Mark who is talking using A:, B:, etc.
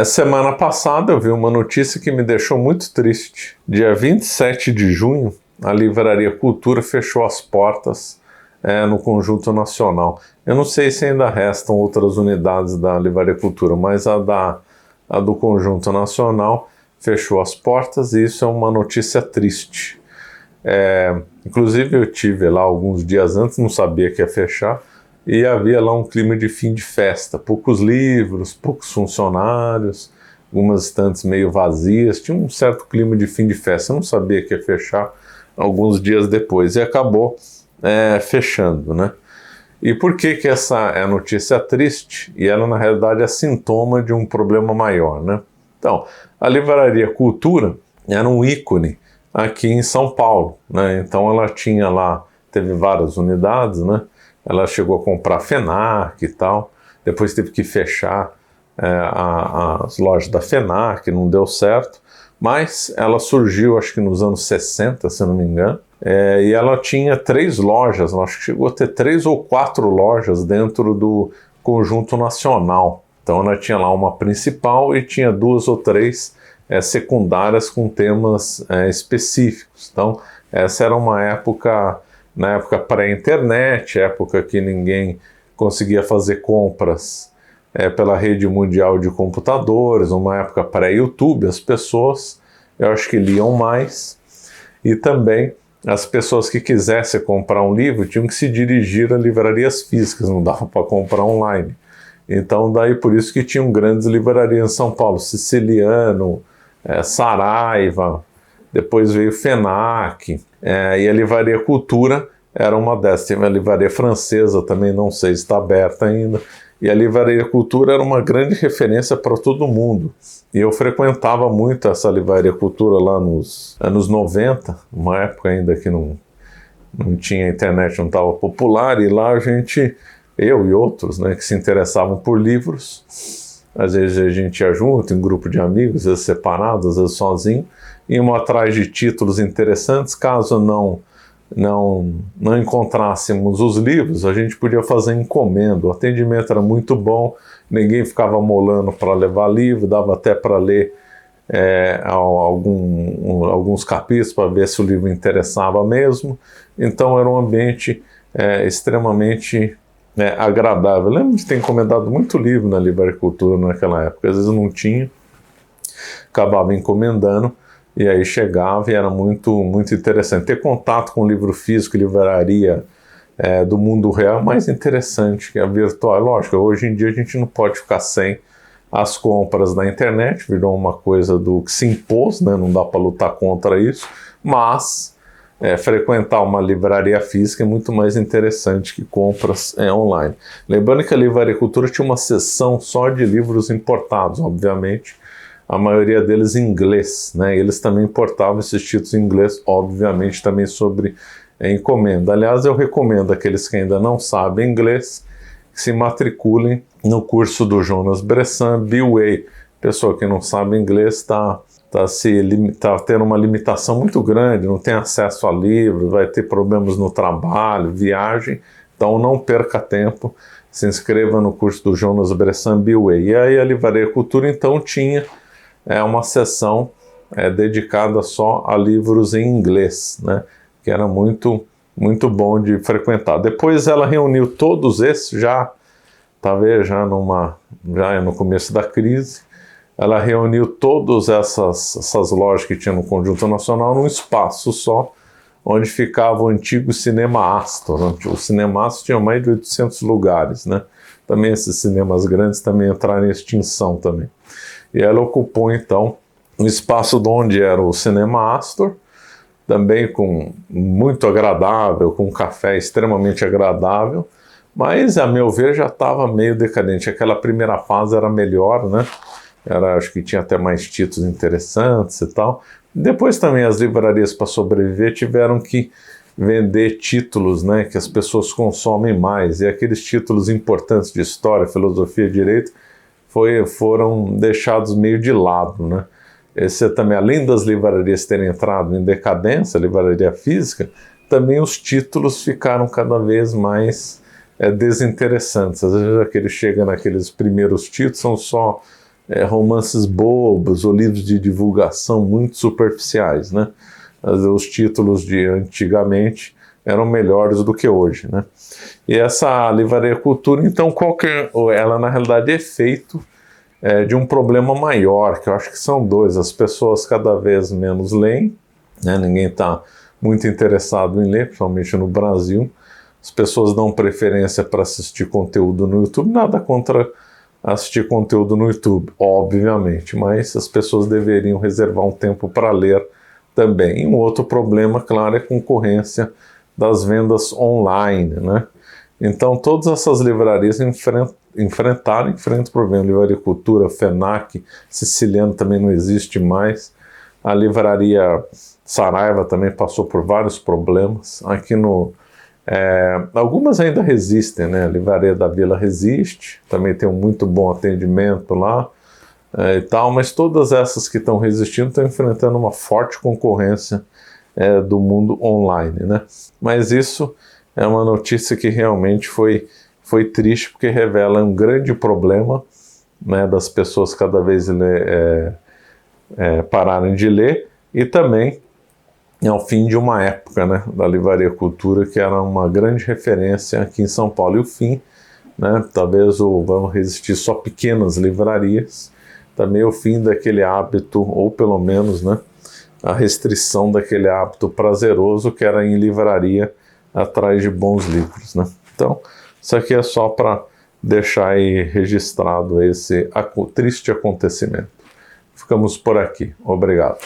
A: Semana passada eu vi uma notícia que me deixou muito triste. Dia 27 de junho, a Livraria Cultura fechou as portas no Conjunto Nacional. Eu não sei se ainda restam outras unidades da Livraria Cultura, mas a do Conjunto Nacional fechou as portas e isso é uma notícia triste. Inclusive eu tive lá alguns dias antes, não sabia que ia fechar, e havia lá um clima de fim de festa, poucos livros, poucos funcionários, algumas estantes meio vazias, tinha um certo clima de fim de festa, eu não sabia que ia fechar alguns dias depois, e acabou fechando, né? E por que essa notícia triste? E ela na realidade é sintoma de um problema maior, né? Então, a Livraria Cultura era um ícone aqui em São Paulo, né? Então ela tinha lá, teve várias unidades, né? Ela chegou a comprar FENAC e tal, depois teve que fechar as lojas da FENAC, não deu certo, mas ela surgiu acho que nos anos 60, se não me engano, e ela tinha 3 lojas, acho que chegou a ter 3 ou 4 lojas dentro do Conjunto Nacional. Então ela tinha lá uma principal e tinha 2 ou 3 secundárias com temas específicos. Então essa era uma época, na época pré-internet, época que ninguém conseguia fazer compras pela rede mundial de computadores, uma época pré-YouTube, as pessoas, eu acho que liam mais, e também as pessoas que quisessem comprar um livro tinham que se dirigir a livrarias físicas, não dava para comprar online. Então daí por isso que tinham grandes livrarias em São Paulo, Siciliano, Saraiva, depois veio FENAC, e a Livraria Cultura era uma dessas. Tem a Livraria Francesa também, não sei se está aberta ainda, e a Livraria Cultura era uma grande referência para todo mundo. E eu frequentava muito essa Livraria Cultura lá nos anos 90, uma época ainda que não tinha internet, não estava popular, e lá eu e outros, né, que se interessavam por livros, às vezes a gente ia junto, em grupo de amigos, às vezes separado, às vezes sozinho, íamos atrás de títulos interessantes. Caso não encontrássemos os livros, a gente podia fazer encomenda. O atendimento era muito bom, ninguém ficava molando para levar livro, dava até para ler alguns capítulos para ver se o livro interessava mesmo. Então era um ambiente extremamente agradável. Eu lembro de ter encomendado muito livro na Livraria Cultura naquela época, às vezes não tinha, acabava encomendando, e aí chegava e era muito, muito interessante. Ter contato com livro físico, livraria do mundo real é mais interessante que a virtual. Lógico, hoje em dia a gente não pode ficar sem as compras na internet, virou uma coisa do que se impôs, né? Não dá para lutar contra isso, mas frequentar uma livraria física é muito mais interessante que compras online. Lembrando que a Livraria Cultura tinha uma seção só de livros importados, obviamente, a maioria deles em inglês, né? Eles também importavam esses títulos em inglês, obviamente também sobre encomenda. Aliás, eu recomendo àqueles que ainda não sabem inglês que se matriculem no curso do Jonas Bressan, B-Way. Pessoa que não sabe inglês está tendo uma limitação muito grande, não tem acesso a livros, vai ter problemas no trabalho, viagem, então não perca tempo, se inscreva no curso do Jonas Bressan, B-Way. E aí a Livraria Cultura então tinha uma seção dedicada só a livros em inglês, né, que era muito, muito bom de frequentar. Depois ela reuniu todos esses, talvez já no começo da crise, ela reuniu todas essas lojas que tinha no Conjunto Nacional num espaço só, onde ficava o antigo Cinema Astor. O Cinema Astor tinha mais de 800 lugares, né? Também esses cinemas grandes também entraram em extinção também. E ela ocupou então um espaço de onde era o Cinema Astor, também muito agradável, com um café extremamente agradável, mas a meu ver já estava meio decadente. Aquela primeira fase era melhor, né? Acho que tinha até mais títulos interessantes e tal. Depois também as livrarias, para sobreviver, tiveram que vender títulos, né, que as pessoas consomem mais, e aqueles títulos importantes de história, filosofia e direito foram deixados meio de lado, né? Esse também, além das livrarias terem entrado em decadência, a livraria física, também os títulos ficaram cada vez mais desinteressantes. Às vezes chega naqueles primeiros títulos, são só romances bobos ou livros de divulgação muito superficiais, né? Os títulos de antigamente eram melhores do que hoje, né? E essa Livraria Cultura, então, ela na realidade é efeito de um problema maior, que eu acho que são dois. As pessoas cada vez menos leem, né? Ninguém está muito interessado em ler, principalmente no Brasil. As pessoas dão preferência para assistir conteúdo no YouTube, nada contra assistir conteúdo no YouTube, obviamente, mas as pessoas deveriam reservar um tempo para ler também. E um outro problema, claro, é a concorrência das vendas online, né? Então, todas essas livrarias enfrentam o problema. Livraria Cultura, FENAC, Siciliano também não existe mais. A Livraria Saraiva também passou por vários problemas. Aqui algumas ainda resistem, né? A Livraria da Vila resiste, também tem um muito bom atendimento lá e tal, mas todas essas que estão resistindo estão enfrentando uma forte concorrência do mundo online, né? Mas isso é uma notícia que realmente foi triste, porque revela um grande problema, né, das pessoas cada vez pararem de ler, e também é o fim de uma época, né, da Livraria Cultura, que era uma grande referência aqui em São Paulo, e o fim, né, talvez vão resistir só pequenas livrarias, também o fim daquele hábito, ou pelo menos, né, a restrição daquele hábito prazeroso que era ir em livraria atrás de bons livros, né? Então, isso aqui é só para deixar aí registrado esse triste acontecimento. Ficamos por aqui. Obrigado.